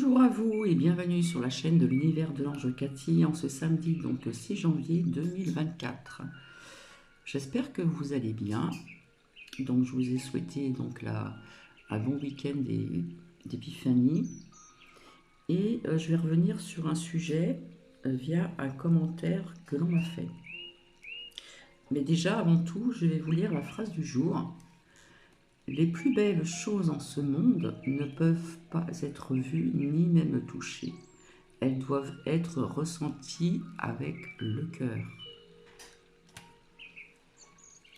Bonjour à vous et bienvenue sur la chaîne de l'univers de l'ange Cathy en ce samedi donc 6 janvier 2024. J'espère que vous allez bien. Donc je vous ai souhaité donc un bon week-end d'épiphanie et je vais revenir sur un sujet via un commentaire que l'on m'a fait. Mais déjà avant tout, je vais vous lire la phrase du jour. Les plus belles choses en ce monde ne peuvent pas être vues ni même touchées. Elles doivent être ressenties avec le cœur.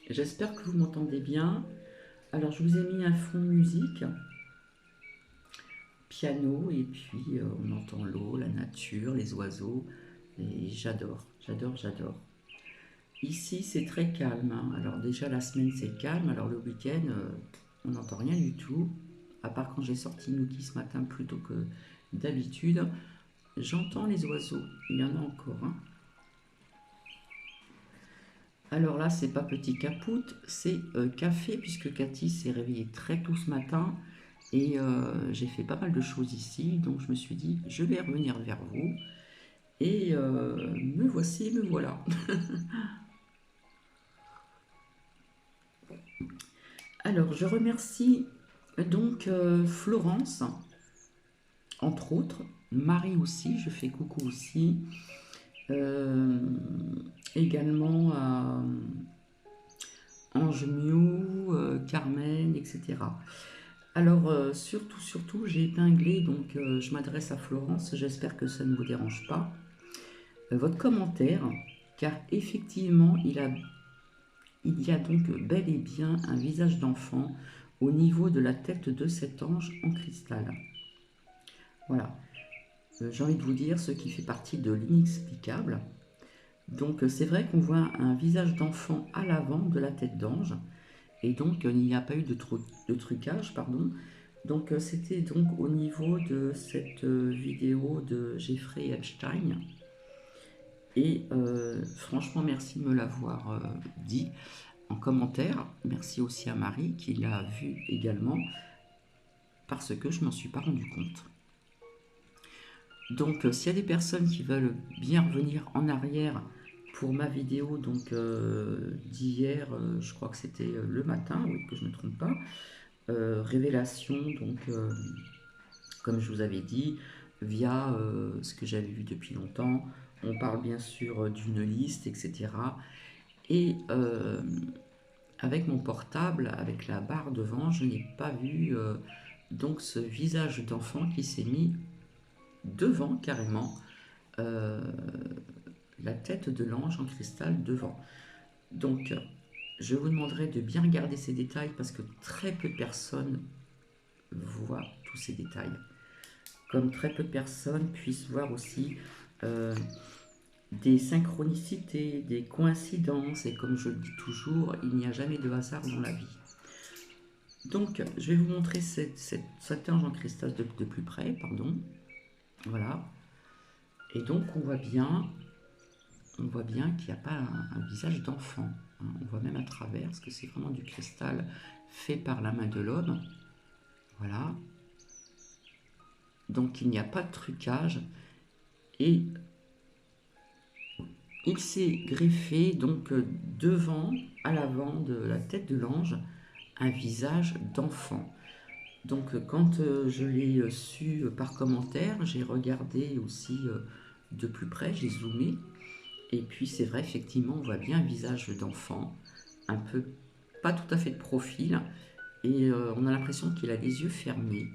J'espère que vous m'entendez bien. Alors je vous ai mis un fond musique, piano, et puis on entend l'eau, la nature, les oiseaux, et j'adore, j'adore, j'adore. Ici c'est très calme, hein. Alors déjà la semaine c'est calme, alors le week-end on n'entend rien du tout, à part quand j'ai sorti Nuki ce matin plutôt que d'habitude. J'entends les oiseaux, il y en a encore, hein. Alors là, c'est pas petit capoute, c'est café, puisque Cathy s'est réveillée très tôt ce matin et j'ai fait pas mal de choses ici, donc je me suis dit, je vais revenir vers vous et me voici, me voilà. Alors, je remercie donc Florence, entre autres, Marie aussi, je fais coucou aussi, euh, également à Ange Miou, Carmen, etc. Alors, surtout, j'ai épinglé, donc je m'adresse à Florence, j'espère que ça ne vous dérange pas, votre commentaire, car effectivement, il y a donc bel et bien un visage d'enfant au niveau de la tête de cet ange en cristal. Voilà, j'ai envie de vous dire ce qui fait partie de l'inexplicable. Donc, c'est vrai qu'on voit un visage d'enfant à l'avant de la tête d'ange, et donc il n'y a pas eu de trucage, pardon. Donc c'était donc au niveau de cette vidéo de Jeffrey Epstein. Et franchement, merci de me l'avoir dit en commentaire. Merci aussi à Marie qui l'a vu également, parce que je ne m'en suis pas rendu compte. Donc s'il y a des personnes qui veulent bien revenir en arrière pour ma vidéo donc d'hier, je crois que c'était le matin, oui, que je ne me trompe pas, révélation, donc comme je vous avais dit, via ce que j'avais vu depuis longtemps. On parle bien sûr d'une liste, etc. Et avec mon portable, avec la barre devant, je n'ai pas vu donc ce visage d'enfant qui s'est mis devant carrément euh, la tête de l'ange en cristal devant. Donc je vous demanderai de bien regarder ces détails parce que très peu de personnes voient tous ces détails. Comme très peu de personnes puissent voir aussi euh, des synchronicités, des coïncidences, et comme je le dis toujours, il n'y a jamais de hasard dans la vie. Donc, je vais vous montrer cet ange en cristal de plus près, pardon. Voilà. Et donc, on voit bien qu'il n'y a pas un visage d'enfant, hein. On voit même à travers, parce que c'est vraiment du cristal fait par la main de l'homme. Voilà. Donc, il n'y a pas de trucage. Et il s'est greffé donc devant, à l'avant de la tête de l'ange, un visage d'enfant. Donc quand je l'ai su par commentaire, j'ai regardé aussi de plus près, j'ai zoomé, et puis c'est vrai, effectivement, on voit bien un visage d'enfant, un peu, pas tout à fait de profil, et on a l'impression qu'il a les yeux fermés.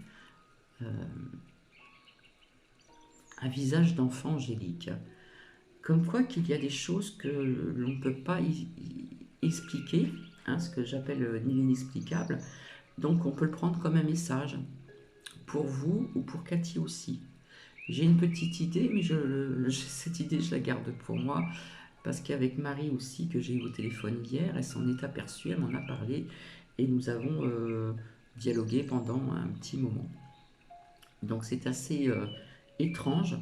Euh, un visage d'enfant angélique. Comme quoi qu'il y a des choses que l'on ne peut pas expliquer, hein, ce que j'appelle l'inexplicable. Donc on peut le prendre comme un message, pour vous ou pour Cathy aussi. J'ai une petite idée, mais cette idée, je la garde pour moi, parce qu'avec Marie aussi, que j'ai eu au téléphone hier, elle s'en est aperçue, elle m'en a parlé, et nous avons dialogué pendant un petit moment. Donc c'est assez étrange.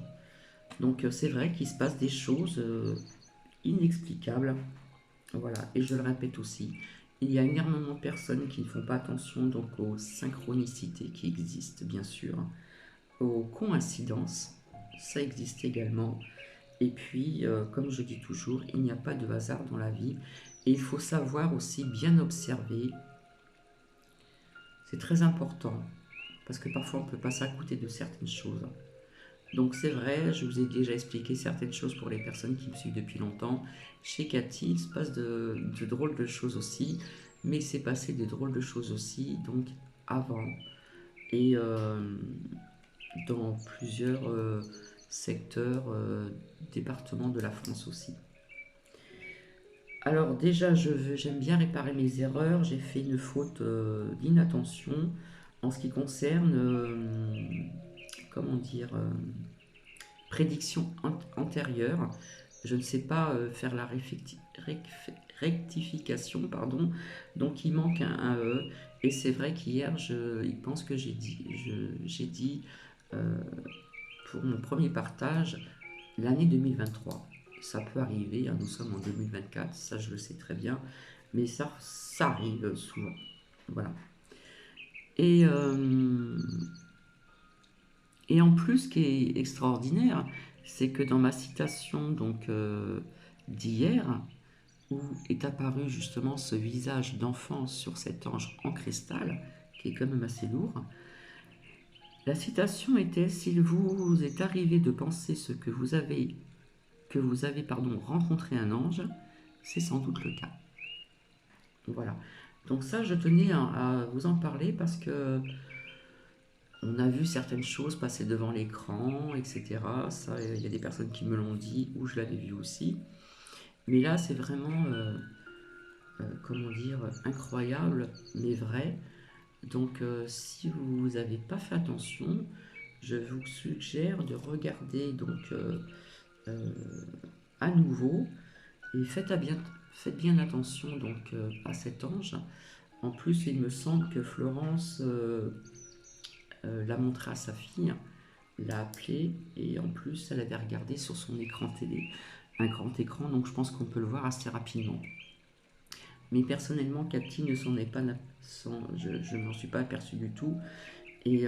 Donc c'est vrai qu'il se passe des choses inexplicables. Voilà, et je le répète aussi, il y a énormément de personnes qui ne font pas attention donc aux synchronicités qui existent, bien sûr, aux coïncidences, ça existe également. Et puis, comme je dis toujours, il n'y a pas de hasard dans la vie. Et il faut savoir aussi bien observer. C'est très important, parce que parfois on peut passer à côté de certaines choses. Donc c'est vrai, je vous ai déjà expliqué certaines choses pour les personnes qui me suivent depuis longtemps. Chez Cathy, il se passe de drôles de choses aussi, mais il s'est passé des drôles de choses aussi, donc avant. Et dans plusieurs secteurs, départements de la France aussi. Alors déjà, j'aime bien réparer mes erreurs. J'ai fait une faute d'inattention en ce qui concerne, comment dire, prédiction antérieure. Je ne sais pas faire la rectification, pardon. Donc il manque un E. Et c'est vrai qu'hier, il pense que j'ai dit pour mon premier partage l'année 2023. Ça peut arriver, hein, nous sommes en 2024, ça je le sais très bien, mais ça arrive souvent. Voilà. Et, euh, et en plus, ce qui est extraordinaire, c'est que dans ma citation donc d'hier, où est apparu justement ce visage d'enfant sur cet ange en cristal, qui est quand même assez lourd, la citation était: s'il vous est arrivé de penser que vous avez rencontré un ange, c'est sans doute le cas. Voilà. Donc ça, je tenais à vous en parler parce que on a vu certaines choses passer devant l'écran, etc. Ça, il y a des personnes qui me l'ont dit ou je l'avais vu aussi. Mais là, c'est vraiment, comment dire, incroyable, mais vrai. Donc, si vous n'avez pas fait attention, je vous suggère de regarder donc euh, à nouveau et faites bien attention donc à cet ange. En plus, il me semble que Florence l'a montré à sa fille, l'a appelé et en plus, elle avait regardé sur son écran télé, un grand écran, donc je pense qu'on peut le voir assez rapidement. Mais personnellement, Cathy ne s'en est pas, je ne m'en suis pas aperçu du tout et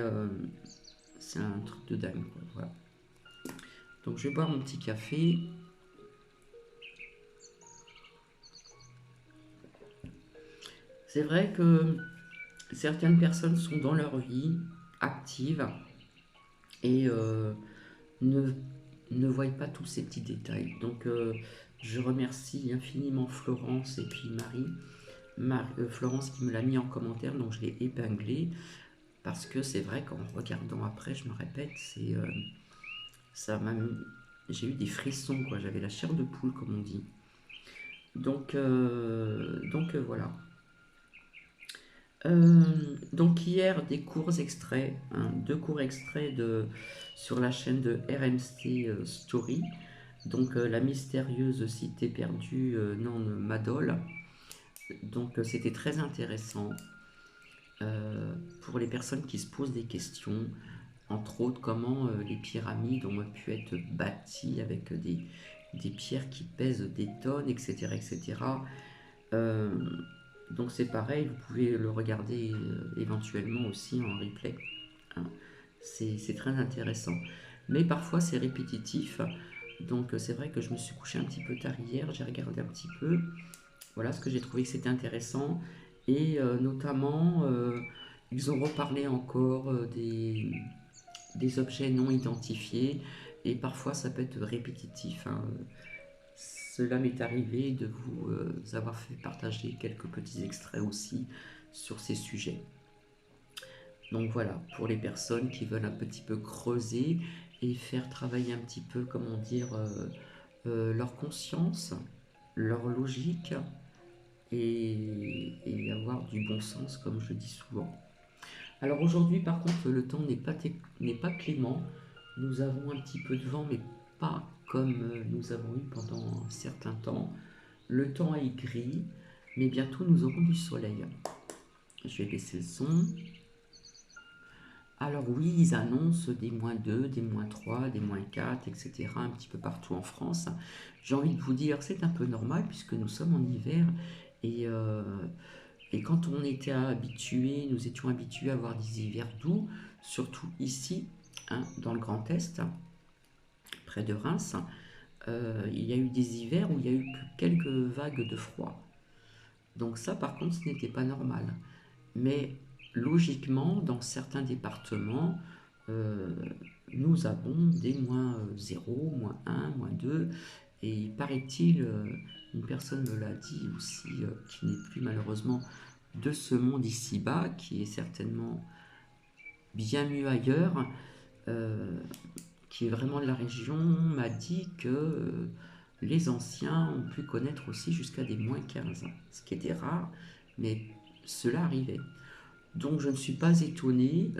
c'est un truc de dingue, quoi. Voilà. Donc je vais boire mon petit café. C'est vrai que certaines personnes sont dans leur vie actives et ne, ne voient pas tous ces petits détails. Donc je remercie infiniment Florence et puis Florence qui me l'a mis en commentaire, donc je l'ai épinglé parce que c'est vrai qu'en regardant après, je me répète, ça m'a j'ai eu des frissons, quoi. J'avais la chair de poule, comme on dit. Donc voilà. Donc hier, des courts extraits, hein, deux courts extraits sur la chaîne de RMC Story. Donc la mystérieuse cité perdue non Madol. Donc c'était très intéressant pour les personnes qui se posent des questions, entre autres comment les pyramides ont pu être bâties avec des pierres qui pèsent des tonnes, etc. etc. Euh, donc c'est pareil, vous pouvez le regarder éventuellement aussi en replay, hein. C'est très intéressant. Mais parfois c'est répétitif. Donc c'est vrai que je me suis couché un petit peu tard hier, j'ai regardé un petit peu. Voilà ce que j'ai trouvé que c'était intéressant. Et notamment, ils ont reparlé encore des objets non identifiés. Et parfois ça peut être répétitif, hein. Cela m'est arrivé de vous avoir fait partager quelques petits extraits aussi sur ces sujets. Donc voilà, pour les personnes qui veulent un petit peu creuser et faire travailler un petit peu, comment dire, leur conscience, leur logique et avoir du bon sens, comme je dis souvent. Alors aujourd'hui, par contre, le temps n'est pas clément. Nous avons un petit peu de vent, mais pas comme nous avons eu pendant un certain temps. Le temps est gris, mais bientôt nous aurons du soleil. Je vais baisser le son. Alors oui, ils annoncent des -2, des -3, des -4, etc. un petit peu partout en France. J'ai envie de vous dire, c'est un peu normal puisque nous sommes en hiver et, euh, et quand on était habitué, nous étions habitués à avoir des hivers doux, surtout ici hein, dans le Grand Est, près de Reims, il y a eu des hivers où il y a eu que quelques vagues de froid. Donc ça, par contre, ce n'était pas normal. Mais logiquement, dans certains départements, euh, nous avons des moins 0, moins 1, moins 2. Et paraît-il, une personne me l'a dit aussi, qui n'est plus malheureusement de ce monde ici-bas, qui est certainement bien mieux ailleurs, euh, qui est vraiment de la région, m'a dit que les anciens ont pu connaître aussi jusqu'à des moins 15, ce qui était rare, mais cela arrivait. Donc je ne suis pas étonné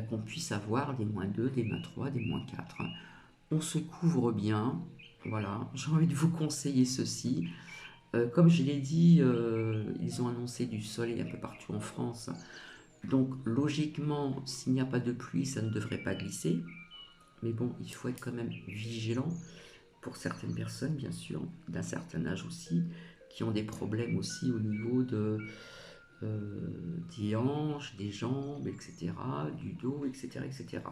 qu'on puisse avoir des moins 2, des moins 3, des moins 4. On se couvre bien, voilà, j'ai envie de vous conseiller ceci. Comme je l'ai dit, ils ont annoncé du soleil un peu partout en France. Donc logiquement, s'il n'y a pas de pluie, ça ne devrait pas glisser. Mais bon, il faut être quand même vigilant pour certaines personnes, bien sûr, d'un certain âge aussi, qui ont des problèmes aussi au niveau des hanches, des jambes, etc., du dos, etc., etc.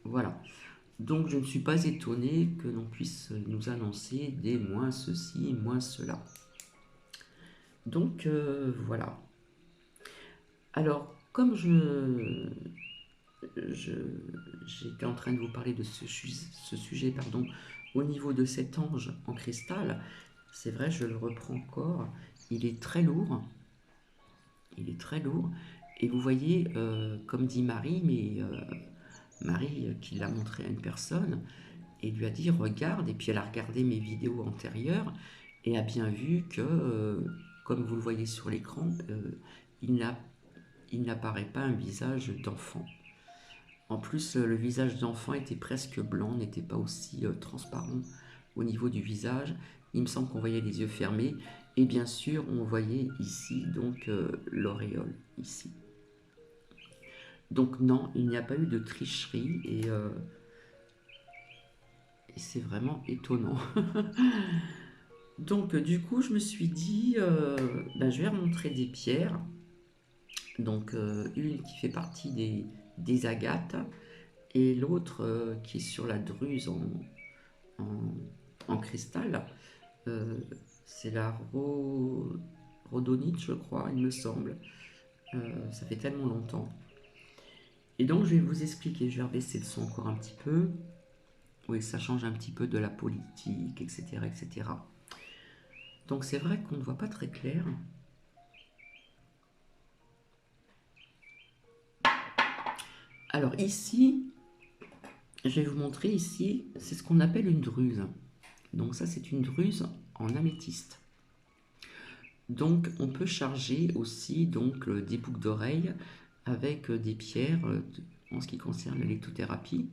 Voilà. Donc je ne suis pas étonné que l'on puisse nous annoncer des moins ceci, moins cela. Donc voilà. Alors, comme j'étais en train de vous parler de ce sujet, pardon, au niveau de cet ange en cristal, c'est vrai, je le reprends encore, il est très lourd, il est très lourd, et vous voyez, comme dit Marie, mais Marie qui l'a montré à une personne, et lui a dit regarde, et puis elle a regardé mes vidéos antérieures, et a bien vu que, comme vous le voyez sur l'écran, il n'apparaît pas un visage d'enfant. En plus, le visage d'enfant était presque blanc, n'était pas aussi transparent au niveau du visage. Il me semble qu'on voyait les yeux fermés. Et bien sûr, on voyait ici donc l'auréole, ici. Donc non, il n'y a pas eu de tricherie et c'est vraiment étonnant. Donc du coup, je me suis dit, ben, je vais remontrer des pierres. Donc une qui fait partie des agates et l'autre qui est sur la druse en, en cristal. Euh, c'est la rhodonite, je crois, il me semble. Ça fait tellement longtemps. Et donc, je vais vous expliquer. Je vais rebaisser le son encore un petit peu. Oui, ça change un petit peu de la politique, etc., etc. Donc, c'est vrai qu'on ne voit pas très clair. Alors, ici, je vais vous montrer ici, c'est ce qu'on appelle une druse. Donc, ça, c'est une druse en améthyste. Donc on peut charger aussi donc des boucles d'oreilles avec des pierres en ce qui concerne la lithothérapie.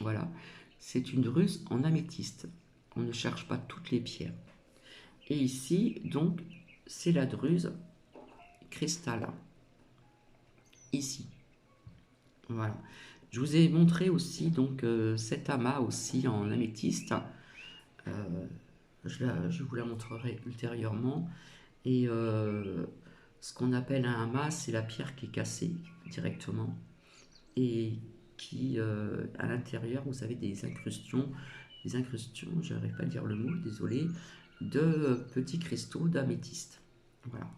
Voilà, c'est une druse en améthyste. On ne charge pas toutes les pierres. Et ici donc c'est la druse cristal. Ici, voilà. Je vous ai montré aussi donc cet amas aussi en améthyste. Euh, je vous la montrerai ultérieurement. Et ce qu'on appelle un amas, c'est la pierre qui est cassée directement et qui, à l'intérieur, vous avez des incrustations, je n'arrive pas à dire le mot, désolé, de petits cristaux d'améthyste. Voilà.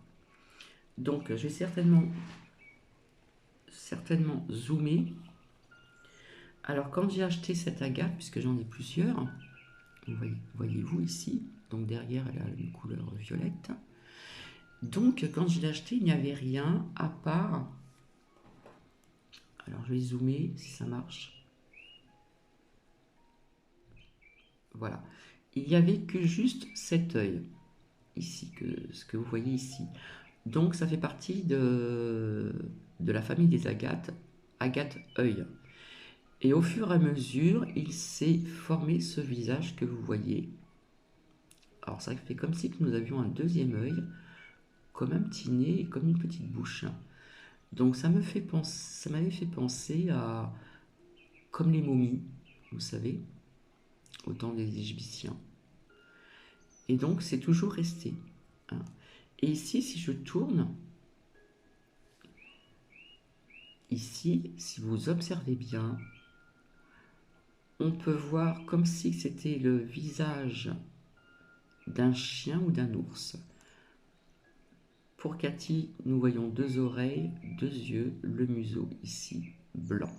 Donc, je vais certainement zoomer. Alors, quand j'ai acheté cette agate, puisque j'en ai plusieurs, voyez-vous ici, donc derrière, elle a une couleur violette. Donc, quand je l'ai acheté, il n'y avait rien à part. Alors, je vais zoomer si ça marche. Voilà. Il n'y avait que juste cet œil, ici, ce que vous voyez ici. Donc, ça fait partie de la famille des agates, agate œil. Et au fur et à mesure, il s'est formé ce visage que vous voyez. Alors, ça fait comme si nous avions un deuxième œil, comme un petit nez et comme une petite bouche. Donc ça m'avait fait penser à comme les momies, vous savez, au temps des Égyptiens. Et donc c'est toujours resté, hein. Et ici, si je tourne, ici, si vous observez bien, on peut voir comme si c'était le visage d'un chien ou d'un ours. Pour Cathy, nous voyons deux oreilles, deux yeux, le museau ici, blanc.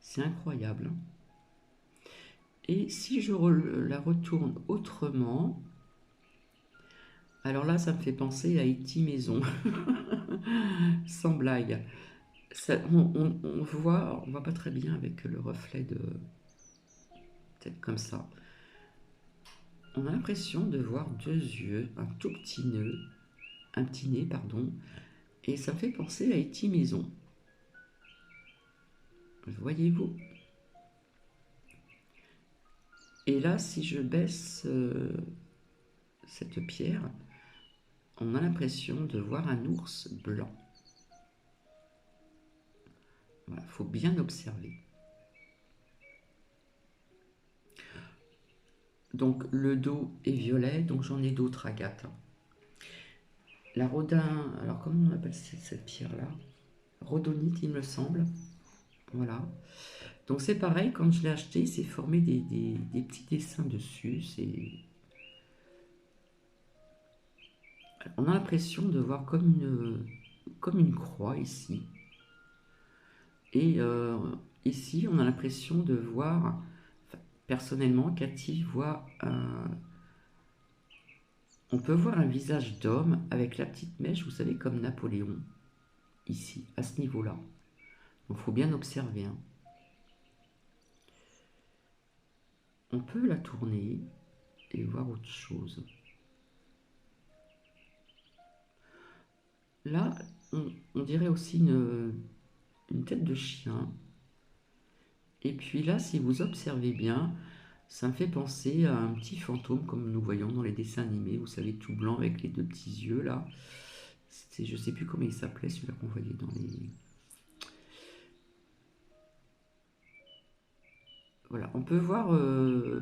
C'est incroyable. Et si je la retourne autrement, alors là, ça me fait penser à E.T. Maison, sans blague. Ça, on voit pas très bien avec le reflet de... Peut-être comme ça. On a l'impression de voir deux yeux, un tout petit nez, un petit nez, pardon, et ça me fait penser à E.T. Maison. Voyez-vous? Et là, si je baisse cette pierre, on a l'impression de voir un ours blanc. Voilà, faut bien observer. Donc le dos est violet, donc j'en ai d'autres agates. La rhodin, alors comment on appelle cette pierre-là? Rhodonite, il me semble. Voilà. Donc c'est pareil, quand je l'ai acheté, c'est formé des petits dessins dessus. On a l'impression de voir comme une croix ici. Et ici, on a l'impression de voir, personnellement, Cathy voit on peut voir un visage d'homme avec la petite mèche, vous savez, comme Napoléon, ici, à ce niveau-là. Donc il faut bien observer. Hein. On peut la tourner et voir autre chose. Là, on dirait aussi une tête de chien. Et puis là, si vous observez bien, ça me fait penser à un petit fantôme comme nous voyons dans les dessins animés, vous savez, tout blanc avec les deux petits yeux là. Je ne sais plus comment il s'appelait, celui-là qu'on voyait dans les... Voilà, on peut voir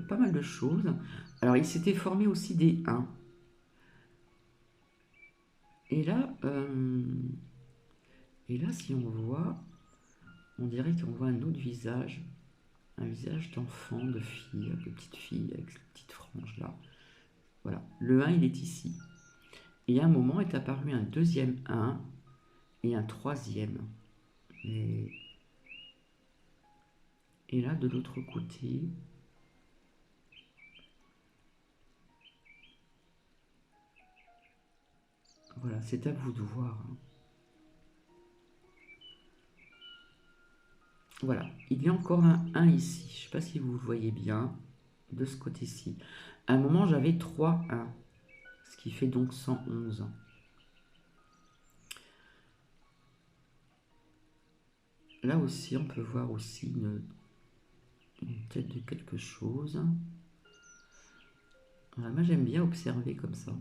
pas mal de choses. Alors, il s'était formé aussi des 1. Et là, si on voit, on dirait qu'on voit un autre visage. Un visage d'enfant, de fille, de petite fille avec cette petite frange là. Voilà, le 1 il est ici. Et à un moment est apparu un deuxième 1 et un troisième. Et là de l'autre côté, voilà, c'est à vous de voir. Hein. Voilà, il y a encore un 1 ici. Je ne sais pas si vous le voyez bien, de ce côté-ci. À un moment, j'avais 3 1, ce qui fait donc 111. Là aussi, on peut voir aussi une tête de quelque chose. Voilà, moi, j'aime bien observer comme ça.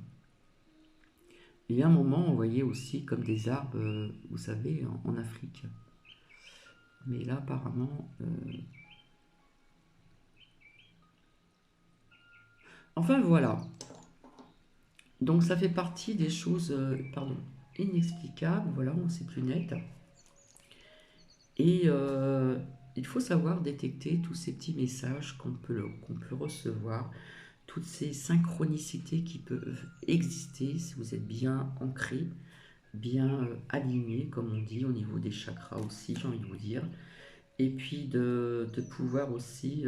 Et à un moment, on voyait aussi comme des arbres, vous savez, en Afrique. Mais là, apparemment... Enfin, voilà. Donc, ça fait partie des choses, pardon, inexplicables. Voilà, on sait plus net. Et il faut savoir détecter tous ces petits messages qu'on peut recevoir, toutes ces synchronicités qui peuvent exister si vous êtes bien ancré, bien aligné, comme on dit, au niveau des chakras aussi, j'ai envie de vous dire. Et puis de pouvoir aussi,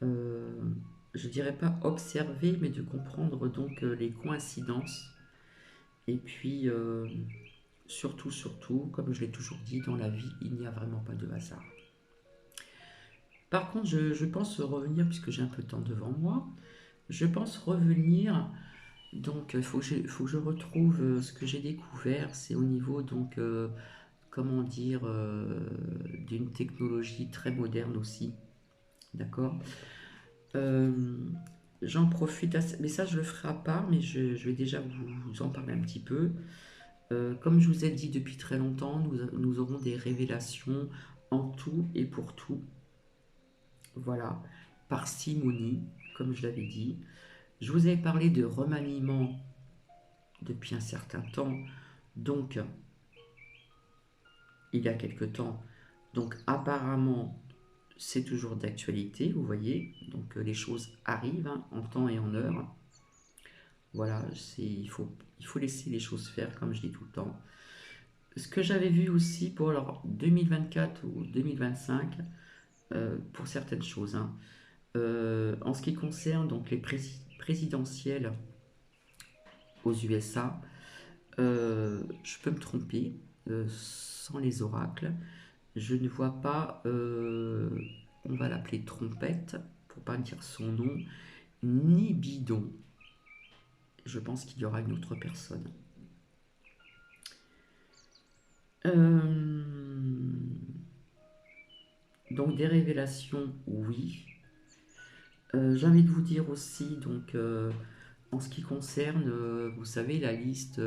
je dirais pas observer, mais de comprendre donc les coïncidences. Et puis surtout, comme je l'ai toujours dit, dans la vie, il n'y a vraiment pas de hasard. Par contre, je pense revenir, puisque j'ai un peu de temps devant moi, je pense revenir, donc il faut que je retrouve ce que j'ai découvert, c'est au niveau, donc, comment dire, d'une technologie très moderne aussi, d'accord. Euh, J'en profite, mais ça je le ferai à part, mais je vais déjà vous en parler un petit peu. Comme je vous ai dit depuis très longtemps, nous aurons des révélations en tout et pour tout. Voilà, parcimonie, comme je l'avais dit. Je vous avais parlé de remaniement depuis un certain temps. Donc, il y a quelque temps. Donc apparemment, c'est toujours d'actualité, vous voyez. Donc les choses arrivent hein, en temps et en heure. Voilà, il faut laisser les choses faire, comme je dis tout le temps. Ce que j'avais vu aussi pour alors, 2024 ou 2025, pour certaines choses, hein, en ce qui concerne donc les présidentielles aux USA, je peux me tromper, sans les oracles. Je ne vois pas, on va l'appeler trompette, pour pas dire son nom, ni bidon. Je pense qu'il y aura une autre personne. Donc des révélations, oui. J'ai envie de vous dire aussi, donc en ce qui concerne, vous savez, la liste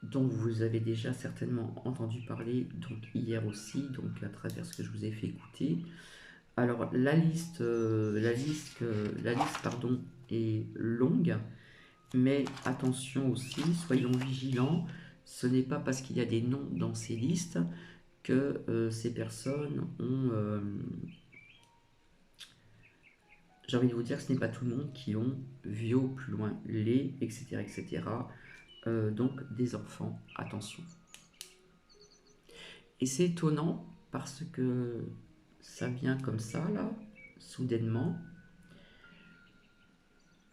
dont vous avez déjà certainement entendu parler, donc hier aussi, donc à travers ce que je vous ai fait écouter. Alors la liste pardon, est longue, mais attention aussi, soyons vigilants. Ce n'est pas parce qu'il y a des noms dans ces listes que ces personnes ont, j'ai envie de vous dire, ce n'est pas tout le monde qui ont vu au plus loin les, etc., etc. Donc des enfants, attention. Et c'est étonnant parce que ça vient comme ça, là, soudainement.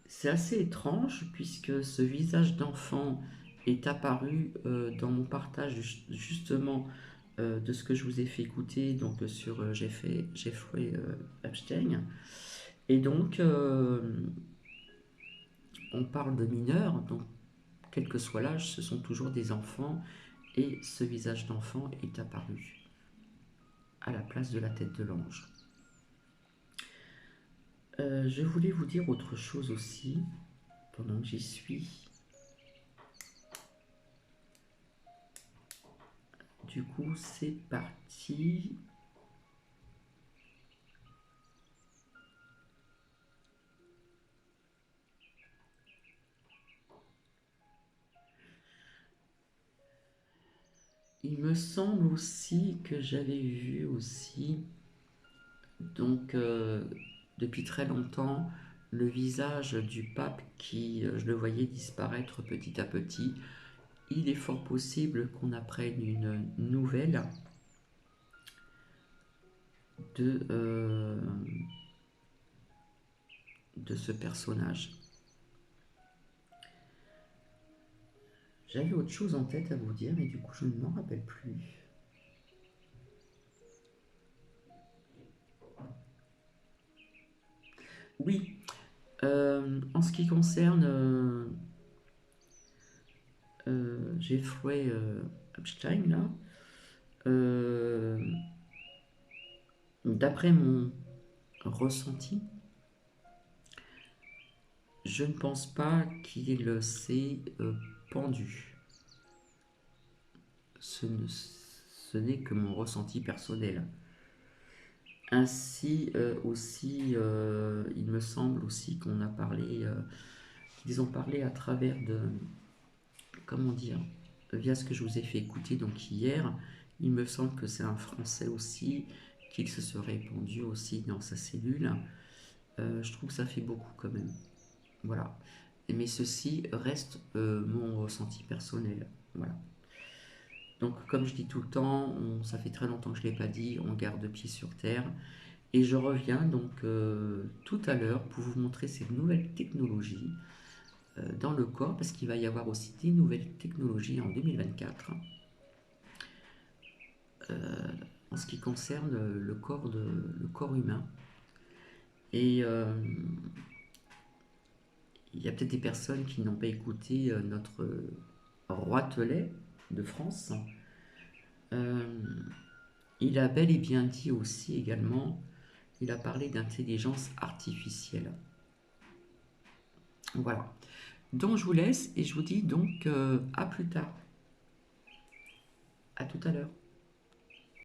C'est assez étrange puisque ce visage d'enfant est apparu dans mon partage justement de ce que je vous ai fait écouter donc sur Jeffrey Epstein. Et donc on parle de mineurs, donc quel que soit l'âge, ce sont toujours des enfants et ce visage d'enfant est apparu à la place de la tête de l'ange. Je voulais vous dire autre chose aussi pendant que j'y suis. Du coup, c'est parti. Il me semble aussi que j'avais vu aussi, donc depuis très longtemps, le visage du pape qui, je le voyais disparaître petit à petit. Il est fort possible qu'on apprenne une nouvelle de, de ce personnage. J'avais autre chose en tête à vous dire, mais du coup je ne m'en rappelle plus. Oui, en ce qui concerne Jeffrey Epstein, là, euh, d'après mon ressenti, je ne pense pas qu'il s'est pendu. Ce n'est que mon ressenti personnel. Ainsi aussi, il me semble aussi qu'on a parlé, qu'ils ont parlé à travers de, comment dire, via ce que je vous ai fait écouter donc hier, il me semble que c'est un Français aussi, qu'il se serait pendu aussi dans sa cellule. Je trouve que ça fait beaucoup quand même. Voilà. Mais ceci reste mon ressenti personnel. Voilà. Donc comme je dis tout le temps, ça fait très longtemps que je ne l'ai pas dit, on garde pied sur terre. Et je reviens donc tout à l'heure pour vous montrer ces nouvelles technologies dans le corps, parce qu'il va y avoir aussi des nouvelles technologies en 2024 en ce qui concerne le corps humain. Et il y a peut-être des personnes qui n'ont pas écouté notre roitelet de France. Euh, il a bel et bien dit aussi également, il a parlé d'intelligence artificielle. Voilà. Donc je vous laisse et je vous dis donc à plus tard. À tout à l'heure.